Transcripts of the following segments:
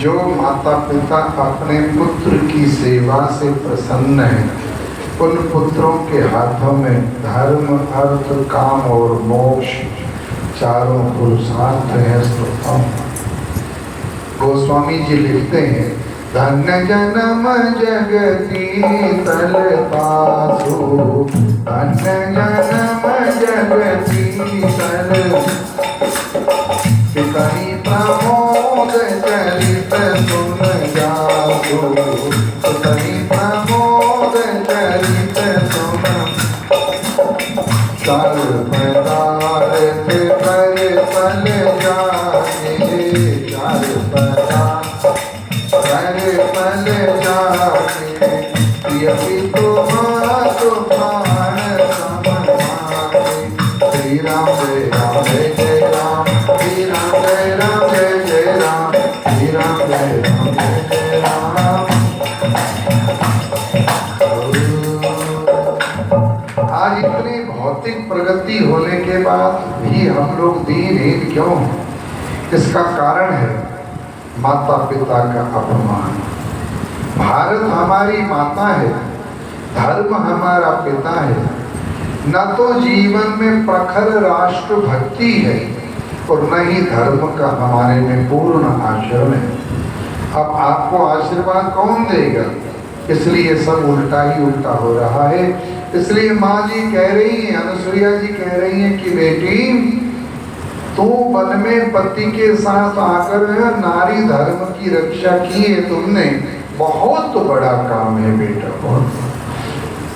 जो माता पिता अपने पुत्र की सेवा से प्रसन्न हैं, उन पुत्रों के हाथों में धर्म, अर्थ, काम और मोक्ष चारों पुरुषार्थ हैं। श्रोताओं, गोस्वामी जी लिखते हैं, धन्य जन्म जगती तल पासु, धन्य जन्म जगती तल, पितरी प्रमोद चरित सुन जासु, पितरी प्रमोद चरित सुन, सर्व पदार्थ पर पल जाए, सर्व पदार्थ पर पल जाए, यही तुम्हारा प्राण समझाए। श्री राम जय राम जय जय राम, श्री राम जय राम जय जय राम, श्री राम जय राम जय जय राम। आज इतनी भौतिक प्रगति होने के बाद भी हम लोग दीनहीन क्यों हैं? इसका कारण है माता पिता का अपमान। भारत हमारी माता है, धर्म हमारा पिता है, न तो जीवन में प्रखर राष्ट्र भक्ति है और न ही धर्म का हमारे में पूर्ण आचरण है। अब आपको आशीर्वाद कौन देगा? इसलिए सब उल्टा ही उल्टा हो रहा है। इसलिए माँ जी कह रही हैं, अनुसुईया जी कह रही हैं कि बेटी, तू वन में पति के साथ आकर नारी धर्म की रक्षा की है तुमने, बहुत बड़ा काम है बेटा। बहुत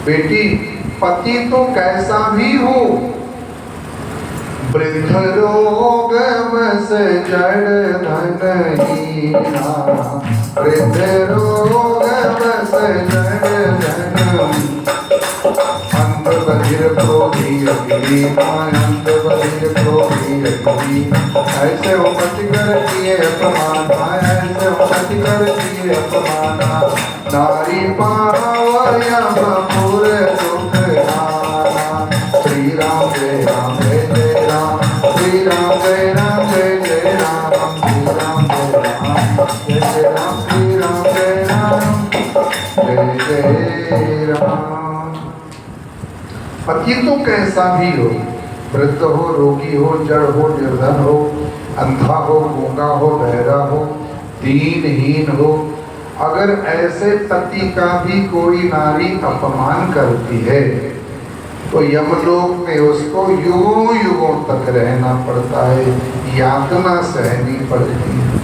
बेटी, पति तो कैसा भी हो, वृद्ध रोग बस जड़ धनहीना, वृद्ध रोग बस जड़ धन, अंत बधिर क्रोधी अभिलीना, अंत बधिर क्रोधी अभिलीना, ऐसे हो पति कर किए अपमान, ऐसे हो पति कर किए अपमान, नारी पावया बपुर दुख नाना। श्री राम जय राम जय जय राम, श्री राम जय राम जय जय राम, श्री राम जय राम जय जय राम, श्री राम जय राम जय जय राम। पति तो कैसा भी हो, वृद्ध हो, रोगी हो, जड़ हो, निर्धन हो, अंधा हो, गूंगा हो, बहरा हो, दीनहीन हो, अगर ऐसे पति का भी कोई नारी अपमान करती है तो यमलोक में उसको युगों युगों तक रहना पड़ता है, यातना सहनी पड़ती है।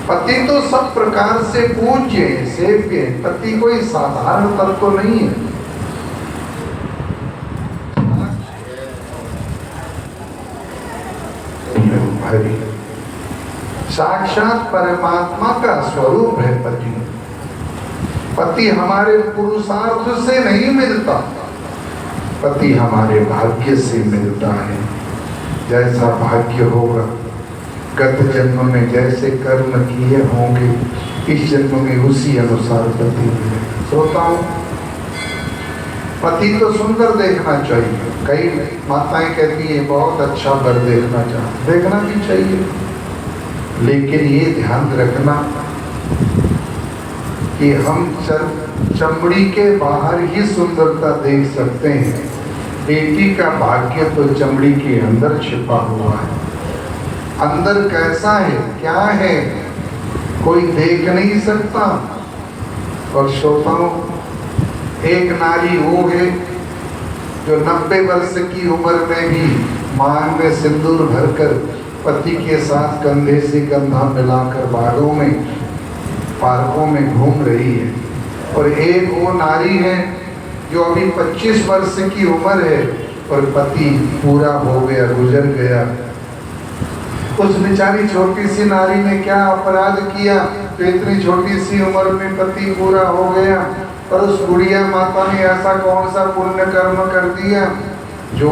पति तो सब प्रकार से पूज्य है, सेव्य है, पति कोई साधारण तत्व नहीं है। साक्षात परमात्मा का स्वरूप है पति। पति हमारे पुरुषार्थ से नहीं मिलता, पति हमारे भाग्य से मिलता है। जैसा भाग्य होगा, गत जन्म में जैसे कर्म किए होंगे, इस जन्म में उसी अनुसार पति मिलेगा। श्रोताओं, पति तो सुंदर देखना चाहिए। कई माताएं कहती है बहुत अच्छा वर देखना चाहिए, देखना भी चाहिए, लेकिन ये ध्यान रखना कि हम चमड़ी के बाहर ही सुंदरता देख सकते हैं, बेटी का भाग्य तो चमड़ी के अंदर छिपा हुआ है। अंदर कैसा है, क्या है, कोई देख नहीं सकता। और श्रोताओं, एक नारी वो है जो 90 वर्ष की उम्र में भी मांग में सिंदूर भरकर पति के साथ कंधे से कंधा मिलाकर बागों में, पार्कों में घूम रही है। और एक वो नारी है जो अभी 25 वर्ष की उम्र है और पति पूरा हो गया, गुजर गया। उस बेचारी छोटी सी नारी ने क्या अपराध किया तो इतनी छोटी सी उम्र में पति पूरा हो गया, पर उस बुढ़िया माता ने ऐसा कौन सा पुण्य कर्म कर दिया जो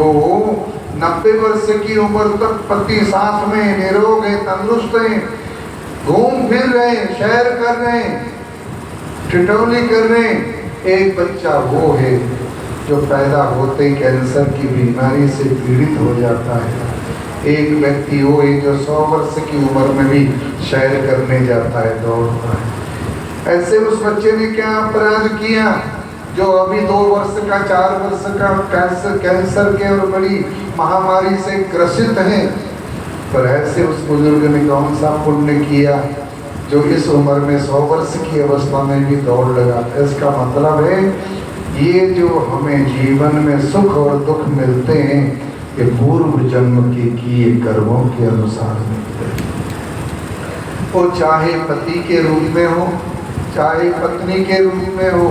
90 वर्ष की उम्र तक पति साथ में निरोग है, तंदुरुस्त है, घूम फिर रहे, सैर कर रहे, ठिठौली कर रहे। एक बच्चा वो है जो पैदा होते ही कैंसर की बीमारी से पीड़ित हो जाता है। एक व्यक्ति वो है जो 100 वर्ष की उम्र में भी सैर करने जाता है, दौड़ता है। ऐसे उस बच्चे ने क्या अपराध किया जो अभी 2 वर्ष का 4 वर्ष का कैंसर के और बड़ी महामारी से ग्रसित है। पर ऐसे उस बुजुर्ग ने कौन सा पुण्य किया जो इस उम्र में 100 वर्ष की अवस्था में भी दौड़ लगाता। इसका मतलब है ये जो हमें जीवन में सुख और दुख मिलते हैं ये पूर्व जन्म के किए कर्मों के अनुसार मिलते हैं। वो चाहे पति के रूप में हो, चाहे पत्नी के रूप में हो,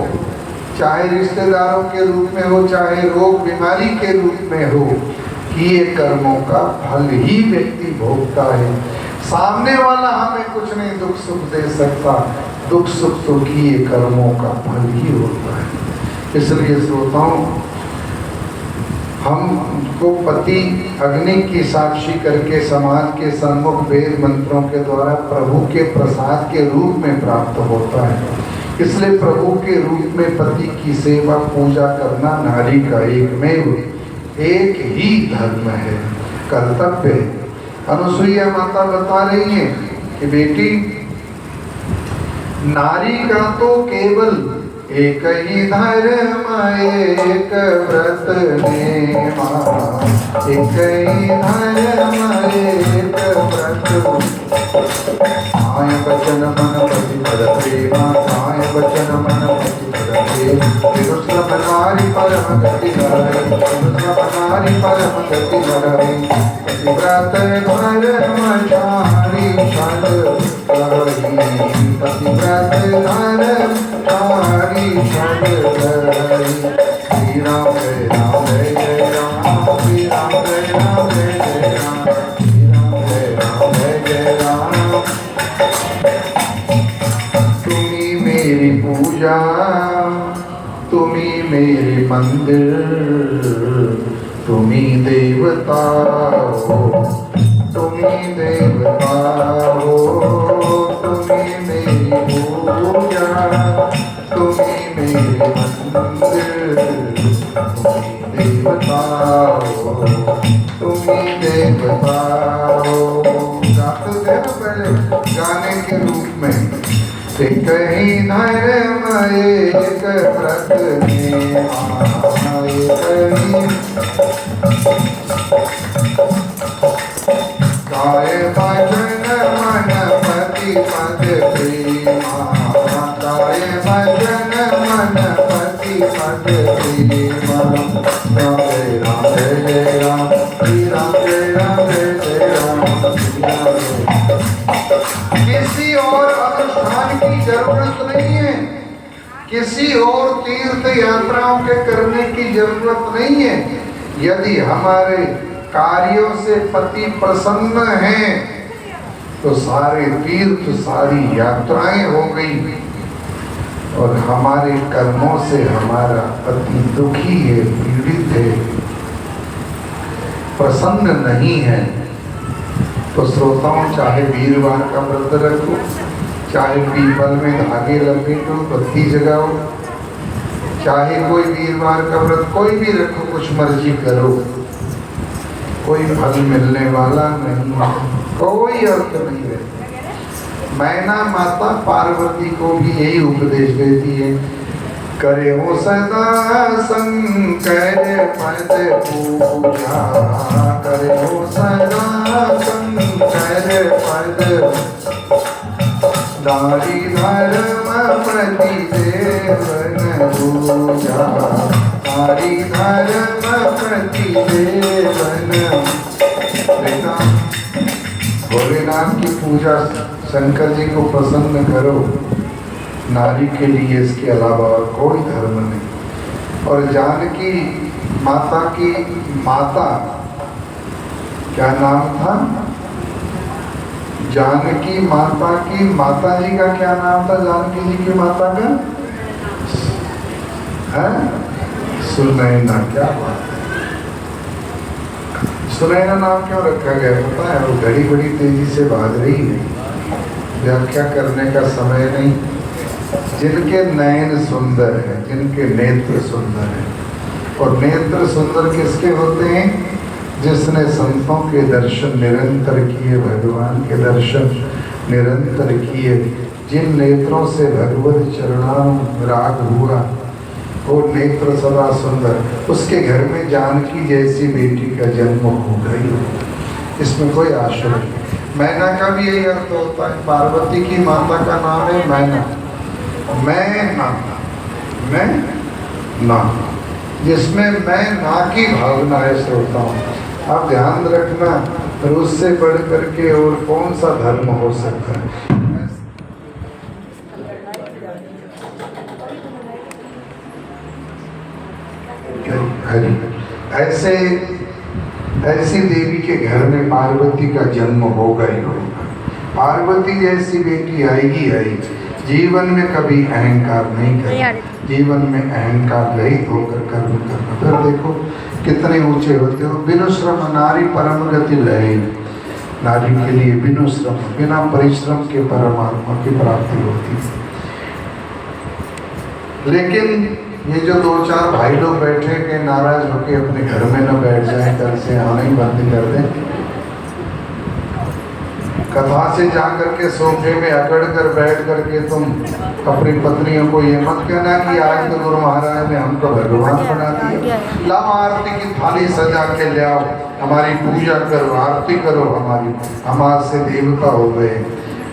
चाहे रिश्तेदारों के रूप में हो, चाहे रोग बीमारी के रूप में हो, किए कर्मों का फल ही व्यक्ति भोगता है। सामने वाला हमें कुछ नहीं दुख सुख दे सकता, दुख सुख तो किए कर्मों का फल ही होता है। इसलिए श्रोताओं, हमको पति अग्नि की साक्षी करके समाज के सम्मुख वेद मंत्रों के द्वारा प्रभु के प्रसाद के रूप में प्राप्त होता है। इसलिए प्रभु के रूप में पति की सेवा पूजा करना नारी का एक ही धर्म है, कर्तव्य है। अनुसुईया माता बता रही है कि बेटी, नारी का तो केवल एक ही धर्म, एक व्रत नेमा, एक ही धर्म, एक व्रत। आय बचन मन पति पद प्रेमा, आय बचन मन पति पद प्रेमा। विदुषलभ नारी परम गति हरै, विदुषलभ नारी परम गति हरै। पतिव्रत धर्म चारि षड हरै, पतिव्रत धर्म चारि षड हरै। श्री राम जय राम जय जय राम, श्री राम जय राम जय जय राम, श्री राम जय राम जय जय राम। तुम्ही मेरी पूजा, तुम्ही मेरे मंदिर, तुम्ही देवता हो, तुम्ही देवता हो, तुम्ही मेरी पूजा, तुम्ही मेरे मंदिर, तुम्ही देवता हो, तुम्ही देवता हो। गाते थे ना पहले गाने के रूप में, एक ही धर्म एक व्रत नेमा, गाए भजन मन पति पद प्रेमा, गाए भजन मन पति पद प्रेमा। राधे राधे जय राम, श्री राम जय राम जय जय राम, श्री राम। किसी और अनुष्ठान की जरूरत नहीं है, किसी और तीर्थ यात्राओं के करने की जरूरत नहीं है। यदि हमारे कार्यों से पति प्रसन्न हैं तो सारे तीर्थ सारी यात्राएं हो गई, और हमारे कर्मों से हमारा पति दुखी है, पीड़ित है, प्रसन्न नहीं है, तो श्रोताओं चाहे वीरवार का व्रत रखो, चाहे पीपल में धागे लपेटो, बत्ती जगाओ, चाहे कोई वीरवार का व्रत कोई भी रखो, कुछ मर्जी करो, कोई फल मिलने वाला नहीं, कोई अर्थ नहीं है। मैना माता पार्वती को भी यही उपदेश देती है, करे हो सदा शंकर पद पूजा, करे हो सदा शंकर पद। नारी धर्म प्रति देवन पूजा, नारी धर्म प्रति देवन। भोलेनाथ की पूजा शंकर जी को प्रसन्न करो, नारी के लिए इसके अलावा और कोई धर्म नहीं। और जानकी माता की माता क्या नाम था? जानकी माता की, माता जी का क्या नाम था जानकी जी की माता का? सुनैना। क्या बात है, सुनैना नाम क्यों रखा गया पता है? वो घड़ी बड़ी तेजी से भाग रही है, व्याख्या करने का समय नहीं। जिनके नयन सुंदर है, जिनके नेत्र सुंदर है, और नेत्र सुंदर किसके होते हैं? जिसने संतों के दर्शन निरंतर किए, भगवान के दर्शन निरंतर किए, जिन नेत्रों से भगवत चरणानुराग हुआ, वो नेत्र सदा सुंदर, उसके घर में जानकी जैसी बेटी का जन्म हो गई। इसमें कोई आशा नहीं। मैना का भी यही अर्थ होता है। पार्वती की माता का नाम है मैना। मैं ना, जिसमें मैं ना की भावना है श्रोताओं। आप ध्यान रखना, और उससे बढ़ करके और कौन सा धर्म हो सकता है? ऐसी देवी के घर में पार्वती का जन्म होगा ही होगा। पार्वती जैसी बेटी आएगी आएगी। जीवन में कभी अहंकार नहीं करना, जीवन में अहंकार रहित होकर कर्म करना। फिर देखो कितने ऊंचे होते हो। बिनु श्रम नारी परम गति लय। नारी के लिए बिनु श्रम, बिना परिश्रम के परमात्मा की प्राप्ति होती है। लेकिन ये जो 2-4 भाई लोग बैठे के नाराज होके अपने घर में न बैठ जाए, कल से आना ही बंद कर दें। कथा से जा करके सोफे में अकड़ कर बैठ करके तुम अपनी पत्नियों को ये मत कहना कि आज तो गुरु महाराज ने हमको भगवान बना दिया। लाओ आरती की थाली सजा के ले आओ, हमारी पूजा करो, आरती करो, हमारे से देवता हो गए।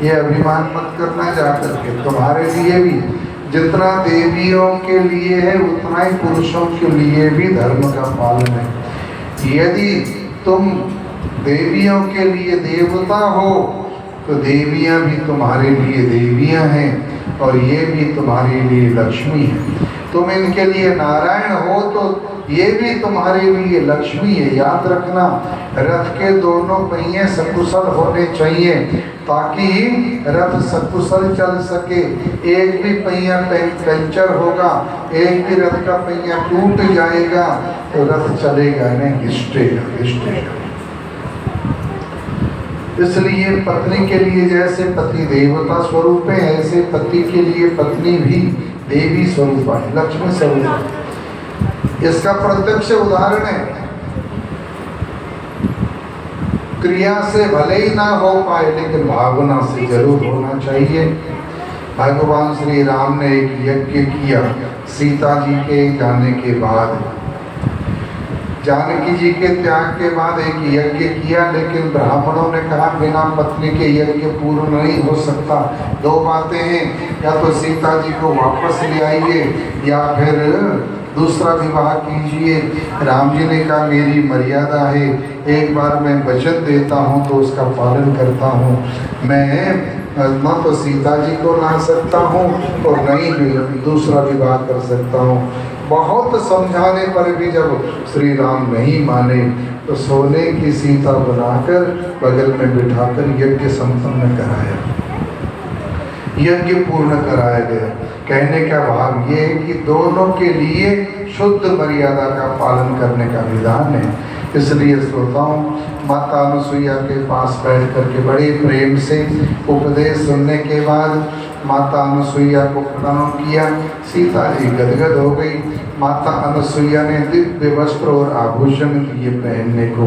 ये अभिमान मत करना जा करके। तुम्हारे लिए भी जितना देवियों के लिए है उतना ही पुरुषों के लिए भी धर्म का पालन है। यदि तुम देवियों के लिए देवता हो तो देवियां भी तुम्हारे लिए देवियां हैं, और ये भी तुम्हारे लिए लक्ष्मी है। तुम इनके लिए नारायण हो तो ये भी तुम्हारे लिए लक्ष्मी है। याद रखना, रथ के दोनों पहिए सकुशल होने चाहिए ताकि रथ सकुशल चल सके। एक भी पहिया पंचर होगा, एक भी रथ का पहिया टूट जाएगा तो रथ चलेगा नहीं, घिसटेगा। इसलिए पत्नी के लिए जैसे पति देवता स्वरूप है, ऐसे पति के लिए पत्नी भी देवी स्वरूप है, लक्ष्मी स्वरूप है। इसका प्रत्यक्ष उदाहरण है। क्रिया से भले ही ना हो पाए लेकिन भावना से जरूर होना चाहिए। भगवान श्री राम ने एक यज्ञ किया सीता जी के जाने के बाद। जानकी जी के त्याग के बाद एक यज्ञ किया, लेकिन ब्राह्मणों ने कहा बिना पत्नी के यज्ञ पूर्ण नहीं हो सकता। 2 बातें हैं, या तो सीता जी को वापस ले आइए या फिर दूसरा विवाह कीजिए। राम जी ने कहा मेरी मर्यादा है, एक बार मैं वचन देता हूँ तो उसका पालन करता हूँ। मैं न तो सीता जी को ला सकता हूँ और न ही दूसरा विवाह कर सकता हूँ। बहुत समझाने पर भी जब श्री राम नहीं माने तो सोने की सीता बनाकर बगल में बिठाकर यज्ञ संपन्न कराया, यज्ञ पूर्ण कराया गया। कहने का भाव ये है कि दोनों के लिए शुद्ध मर्यादा का पालन करने का विधान है। इसलिए श्रोताओं, माता अनुसुईया के पास बैठ करके बड़े प्रेम से उपदेश सुनने के बाद माता अनुसुईया को प्रणाम किया। सीता जी गदगद हो गई। माता अनुसुईया ने दिव्य वस्त्र और आभूषण दिए पहनने को।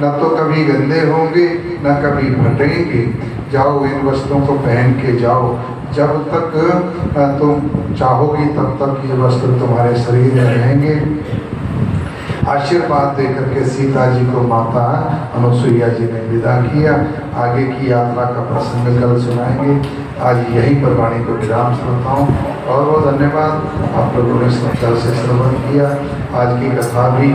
न तो कभी गंदे होंगे न कभी फटेंगे। जाओ इन वस्त्रों को पहन के जाओ, जब तक तुम चाहोगी तब तक ये वस्त्र तुम्हारे शरीर में रहेंगे। आशीर्वाद देकर के सीता जी को माता अनुसुईया जी ने विदा किया। आगे की यात्रा का प्रसंग कल सुनाएंगे। आज यहीं पर वाणी को विराम करता हूँ। बहुत बहुत धन्यवाद, आप लोगों ने श्रद्धा से श्रवण किया। आज की कथा भी